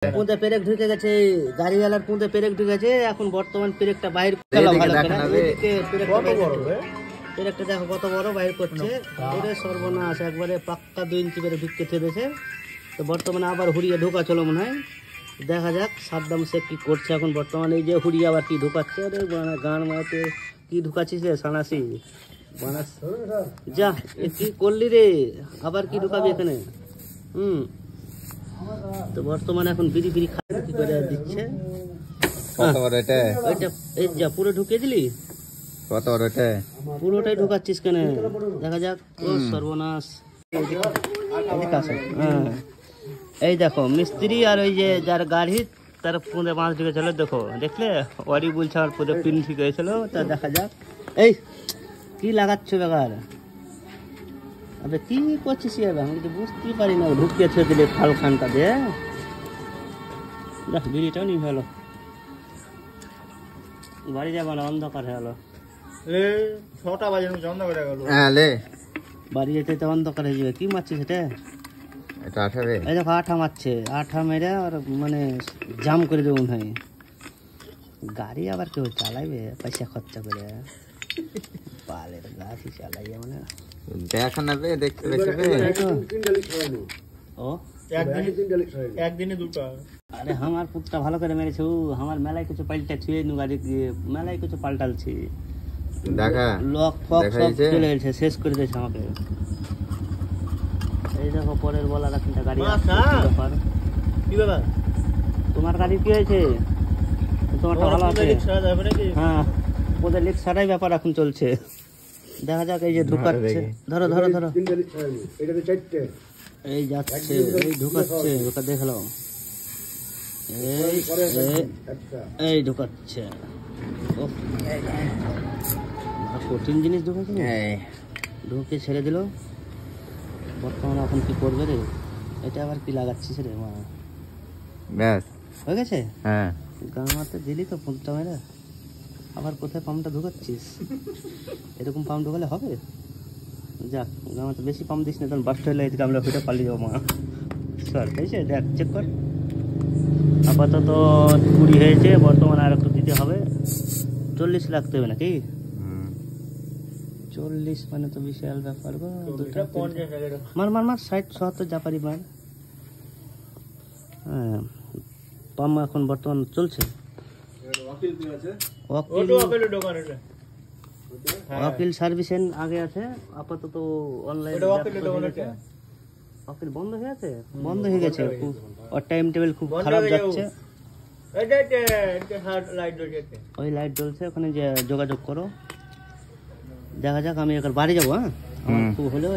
পুঁতে পেরেক ঢুকে গেছে, গাড়িওয়ালার পুঁতে পেরেক ঢুকেছে। এখন বর্তমান পেরেকটা বাইর পেরেকটা দেখো কত বড় বাইর করছে। ওরে সর্বনাশ, একবারে পাক্কা 2 ইঞ্চি পেরে ঢুকে থেকেছে। তো বর্তমানে আবার হুড়িয়ে ঢোকা চলো মনে হয়, দেখা যাক সাদ্দাম শেখ কি করছে এখন বর্তমানে। এই যে হুড়িয়ে আবার কি ঢোকাচ্ছে, ওরে গান মারাতে কি ঢুকাচ্ছিস রে সানাসি বানাস, যা কি করলি রে, আবার কি ঢুকাবি এখানে। তো বর্তমানে এখন বিড়ি বিড়ি খাতি করে দিচ্ছে। এই যা পুরো ঢুকিয়ে দিলি, পুরোটাই ঢুকাচ্ছিস কেন, দেখা যাক। ও সর্বনাশ, এই দেখো মিস্ত্রি আর ওই যে যার গাড়ি তার পুঁতে মাছ ঢুকেছিল, দেখো দেখলে ওয়ারি বলছে আমার পুঁতে পিন ঠিক হয়েছিল। তা দেখা যাক, এই কি লাগাচ্ছ বেকার, আবে কি করছিস আমি কিছু বুঝতেই পারি না। ঢুকিয়েছে দিলে ফাল খানটা দিয়ে, দেখ বিড়িটাও নিয়ে গেলো, বাড়ি যাবো না, অন্ধকার হয়ে গেলো। 6টা বাজে অন্ধকার হয়ে গেল, বাড়ি যেতে তো অন্ধকার হয়ে যাবে। কি মারছিস সেটা? এই দেখো আঠা মারছে, আঠা মেরে আর মানে জাম করে দেবো মনে হয়। গাড়ি আবার কেউ চালাইবে পয়সা খরচা করে, পালের গাছই চালাইবে মানে দেখা নেবে দেখতে একদিনে 2টা। আরে আমার পুতটা ভালো করে মেরেছে, আমার মেলায় কিছু পাল্টা ছুঁয়ে নু গাড়ি দিয়ে, মেলায় কিছু পাল্টালছি, দেখা লক ফক সব চলে গেছে, শেষ করে দিয়েছে আমাকে। এই দেখো পরের বলা রাখতে গাড়ি কি ব্যাপার, তোমার গাড়ি কি হয়েছে? তোমারটা ভালো আছে? হ্যাঁ, ওদের লিক ছাড়াই ব্যাপার এখন চলছে। দেখা যাক, এই যে ঢুকাচ্ছে, ধরো ধরো ধরো, এই যাচ্ছে, এই ঢুকাচ্ছে, ওটা দেখলো, এই ঢুকাচ্ছে, কঠিন জিনিস ঢুকাচ্ছে, ঢুকে ছেড়ে দিল। বর্তমানে এখন কি করবে রে, এটা আবার কি লাগাচ্ছিস রে মা, ব্যাস হয়ে গেছে। হ্যাঁ, গামাতে দিলি তো পুঁতটা মেরে, আবার কোথায় পাম্পটা ঢুকাচ্ছিস? এরকম পাম্প ঢুকালে হবে? যাক, গামাতে বেশি পাম্প দিস না, তখন বাস্ট হয়ে লাগে, আমরা ওইটা পালিয়ে যাবো মা। স্যার হয়েছে, দেখ চেক কর। আপাতত 20 হয়েছে, বর্তমানে আর একটু দিতে হবে। 40 লাগতে হবে নাকি? 40 মানে তো বিশাল ব্যাপার গো। মার মার মার 60 70 যা পারি মার। হ্যাঁ, পাম্প এখন বর্তমান চলছে। ওয়াকিল সার্ভিসের আগে আছে, আপাতত অনলাইন ওয়াকিল বন্ধ হয়ে আছে, বন্ধ হয়ে গেছে। ওর টাইম টেবিল খুব খারাপ যাচ্ছে। ওই লাইট জ্বলছে, ওখানে যে যোগাযোগ করো। দেখা যাক, আমি এখন বাড়ি যাবো। হ্যাঁ, আমার খুব হলেও